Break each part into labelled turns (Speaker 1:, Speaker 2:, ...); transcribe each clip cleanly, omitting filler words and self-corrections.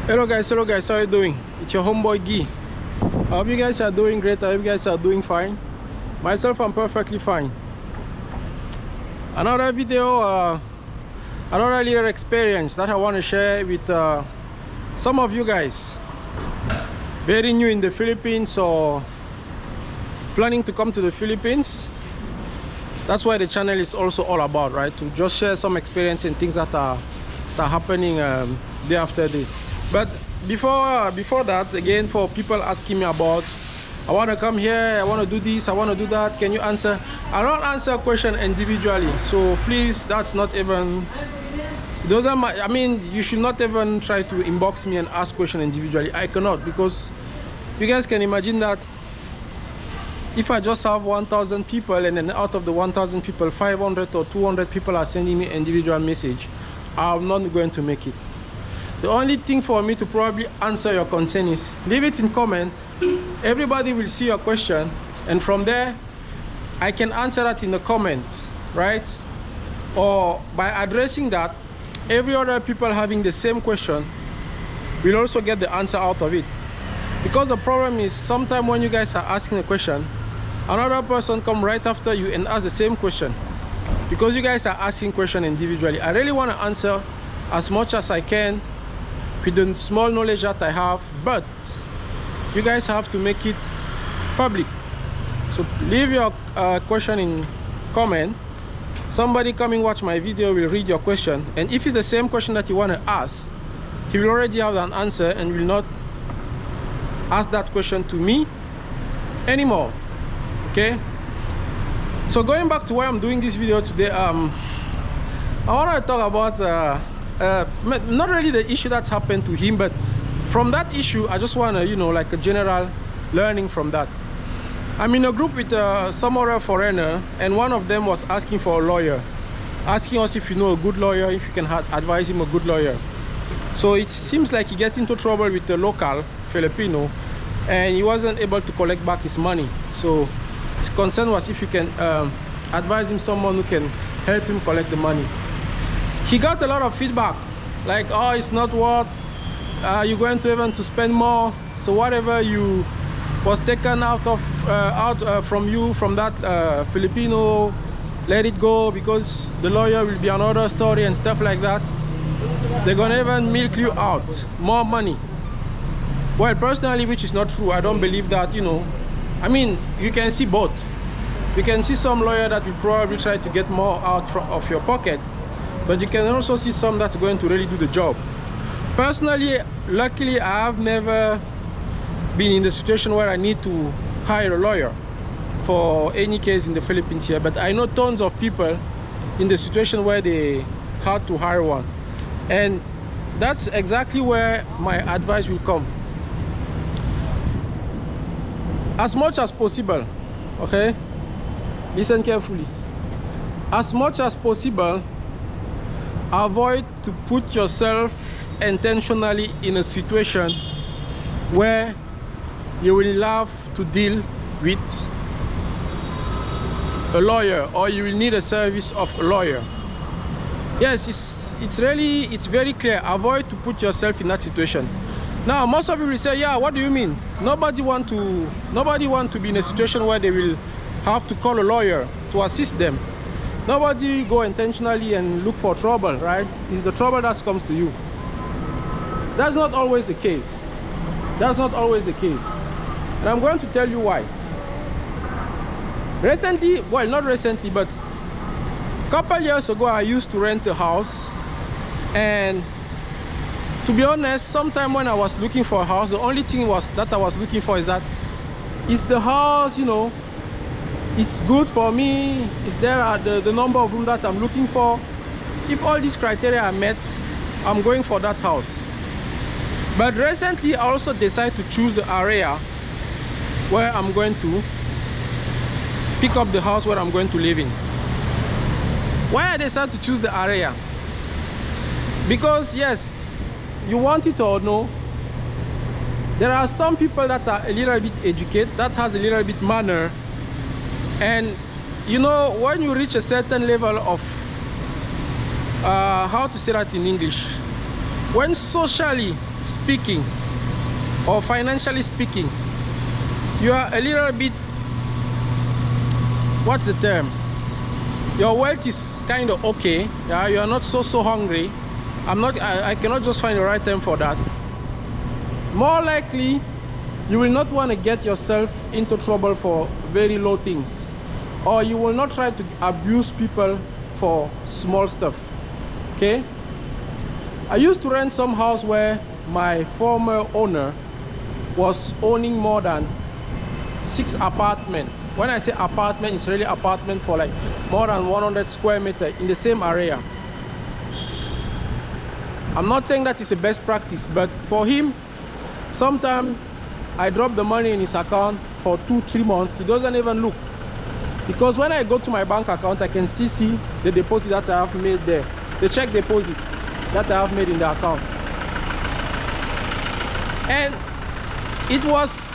Speaker 1: Hello guys, how are you doing? It's your homeboy Guy. I hope you guys are doing great. I hope you guys are doing fine. Myself, I'm perfectly fine. Another video, another little experience that I want to share with some of you guys very new in the Philippines or planning to come to the Philippines. That's why the channel is also all about, right? To just share some experience and things that are happening day after day. But before that, again, for people asking me about, I want to come here, I want to do this, I want to do that, can you answer? I don't answer a question individually, so please, that's not even, I mean, you should not even try to inbox me and ask questions individually. I cannot, because you guys can imagine that if I just have 1,000 people and then out of the 1,000 people, 500 or 200 people are sending me individual message, I'm not going to make it. The only thing for me to probably answer your concern is leave it in comment. Everybody will see your question, and from there I can answer that in the comment, right? Or by addressing that, every other people having the same question will also get the answer out of it. Because the problem is, sometimes when you guys are asking a question, another person come right after you and ask the same question. Because you guys are asking question individually, I really want to answer as much as I can with the small knowledge that I have, but you guys have to make it public. So leave your question in comment. Somebody coming watch my video will read your question, and if it's the same question that you want to ask, he will already have an answer and will not ask that question to me anymore. Okay, so going back to why I'm doing this video today, I want to talk about not really the issue that's happened to him, but from that issue I just want to, you know, like a general learning from that. I'm in a group with some other foreigner, and one of them was asking for a lawyer, asking us if you know a good lawyer, if you can advise him a good lawyer. So it seems like he gets into trouble with the local Filipino and he wasn't able to collect back his money. So his concern was if you can advise him someone who can help him collect the money. He got a lot of feedback, like, oh, it's not worth, you're going to even to spend more, so whatever you was taken out from you from that Filipino, let it go, because the lawyer will be another story and stuff like that. They're gonna even milk you out more money. Well, personally, which is not true, I don't believe that, you know. I mean, you can see both. You can see some lawyer that will probably try to get more out of your pocket, but you can also see some that's going to really do the job. Personally, luckily, I have never been in the situation where I need to hire a lawyer for any case in the Philippines here, but I know tons of people in the situation where they had to hire one, and that's exactly where my advice will come. As much as possible, okay, listen carefully, as much as possible, avoid to put yourself intentionally in a situation where you will have to deal with a lawyer, or you will need a service of a lawyer. Yes, it's very clear. Avoid to put yourself in that situation. Now, most of you will say, yeah, what do you mean? Nobody want to be in a situation where they will have to call a lawyer to assist them. Nobody go intentionally and look for trouble, right? It's the trouble that comes to you. That's not always the case. That's not always the case. And I'm going to tell you why. Recently, well, not recently, but a couple years ago, I used to rent a house. And to be honest, sometime when I was looking for a house, the only thing that I was looking for is that, is the house, you know, it's good for me, is there the number of rooms that I'm looking for. If all these criteria are met, I'm going for that house. But recently I also decided to choose the area where I'm going to pick up the house where I'm going to live in. Why I decided to choose the area? Because yes, you want it or no, there are some people that are a little bit educated, that has a little bit manner. And you know, when you reach a certain level of how to say that in English, when socially speaking or financially speaking, you are a little bit, what's the term? Your wealth is kind of okay. Yeah, you are not so hungry. I cannot just find the right term for that. More likely, you will not want to get yourself into trouble for very low things, or you will not try to abuse people for small stuff. Okay, I used to rent some house where my former owner was owning more than 6 apartments. When I say apartment, it's really apartment for like more than 100 square meters in the same area. I'm not saying that is the best practice, but for him, sometimes I drop the money in his account for 2-3 months. He doesn't even look, because when I go to my bank account, I can still see the deposit that I have made there, the check deposit that I have made in the account. And it was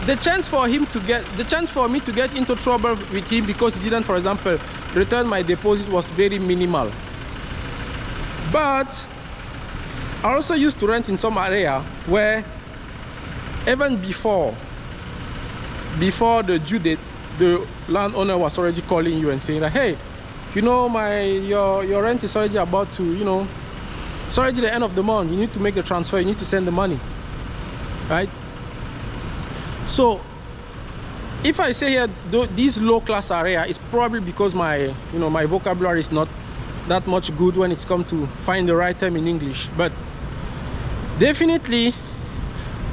Speaker 1: the chance for me to get into trouble with him because he didn't, for example, return my deposit, was very minimal. But I also used to rent in some area where even before the due date, the landowner was already calling you and saying that, hey, you know, your rent is already about to, you know, it's already the end of the month, you need to make the transfer, you need to send the money, right? So if I say here this low class area, it's probably because my vocabulary is not that much good when it's come to find the right term in English. But definitely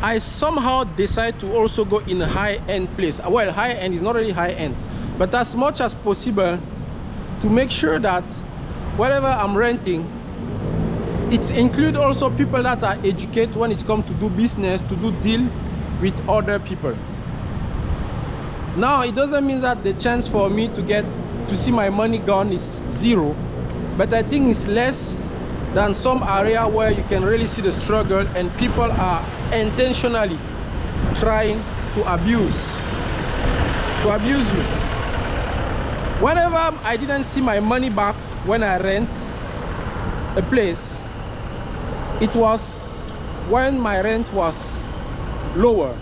Speaker 1: I somehow decide to also go in a high-end place. Well, high-end is not really high-end, but as much as possible to make sure that whatever I'm renting, it includes also people that are educated when it comes to do business, to do deal with other people. Now, it doesn't mean that the chance for me to see my money gone is 0, but I think it's less than some area where you can really see the struggle and people are intentionally trying to abuse you. Whenever I didn't see my money back when I rent a place, it was when my rent was lower.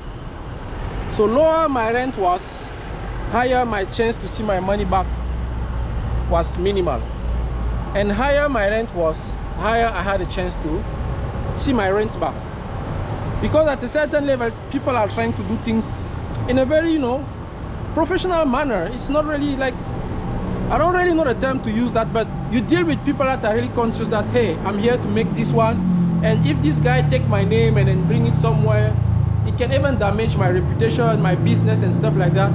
Speaker 1: So lower my rent was, higher my chance to see my money back was minimal. And higher my rent was, higher I had a chance to see my rent back. Because at a certain level, people are trying to do things in a very, professional manner. It's not really like, I don't really know the term to use that, but you deal with people that are really conscious that, hey, I'm here to make this one, and if this guy take my name and then bring it somewhere, it can even damage my reputation, my business and stuff like that.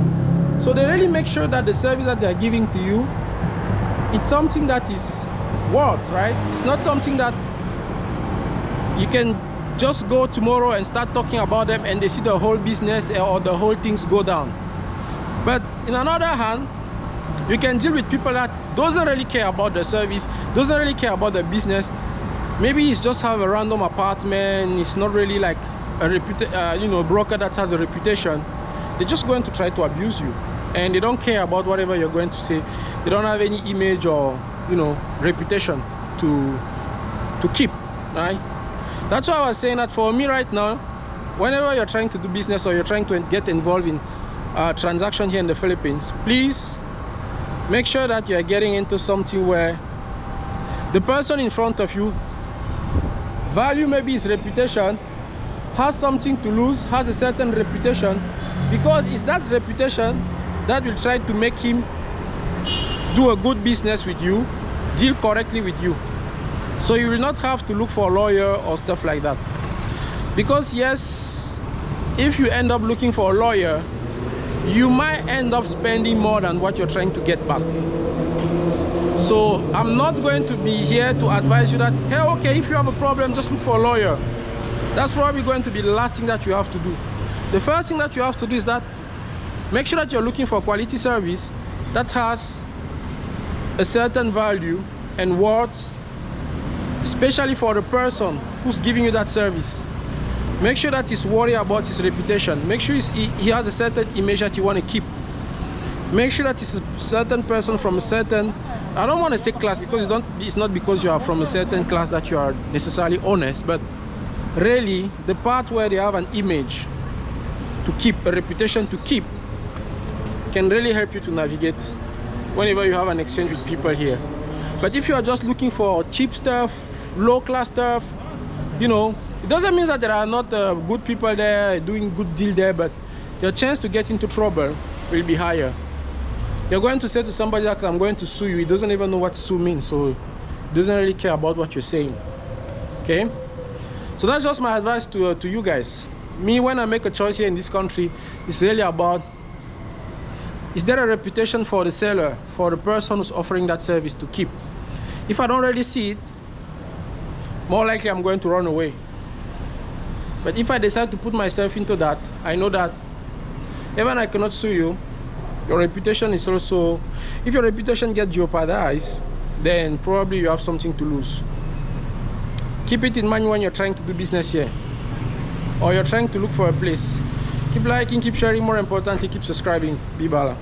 Speaker 1: So they really make sure that the service that they're giving to you, it's something that is worth, right? It's not something that you can just go tomorrow and start talking about them and they see the whole business or the whole things go down. But in another hand, you can deal with people that doesn't really care about the service, doesn't really care about the business. Maybe he's just have a random apartment, it's not really like a broker that has a reputation. They're just going to try to abuse you, and they don't care about whatever you're going to say. They don't have any image or reputation to keep, right? That's why I was saying that for me right now, whenever you're trying to do business or you're trying to get involved in a transaction here in the Philippines, please make sure that you're getting into something where the person in front of you value maybe his reputation, has something to lose, has a certain reputation, because it's that reputation that will try to make him do a good business with you, deal correctly with you. So you will not have to look for a lawyer or stuff like that. Because yes, if you end up looking for a lawyer, you might end up spending more than what you're trying to get back. So I'm not going to be here to advise you that, hey, okay, if you have a problem, just look for a lawyer. That's probably going to be the last thing that you have to do. The first thing that you have to do is that make sure that you're looking for quality service that has a certain value and worth, especially for the person who's giving you that service. Make sure that he's worried about his reputation. Make sure he has a certain image that you want to keep. Make sure that he's a certain person from a certain, I don't want to say class, because it's not because you are from a certain class that you are necessarily honest, but really the part where they have an image to keep, a reputation to keep, can really help you to navigate whenever you have an exchange with people here. But if you are just looking for cheap stuff, low class stuff, you know, it doesn't mean that there are not good people there doing good deal there, but your chance to get into trouble will be higher. You're going to say to somebody that I'm going to sue you, he doesn't even know what sue means, so he doesn't really care about what you're saying. Okay, so that's just my advice to you guys. Me, when I make a choice here in this country, it's really about, is there a reputation for the seller, for the person who's offering that service to keep? If I don't really see it, more likely I'm going to run away. But if I decide to put myself into that, I know that even I cannot sue you, your reputation is also, if your reputation gets jeopardized, then probably you have something to lose. Keep it in mind when you're trying to do business here, or you're trying to look for a place. Keep liking, keep sharing, more importantly, keep subscribing. Be Bala.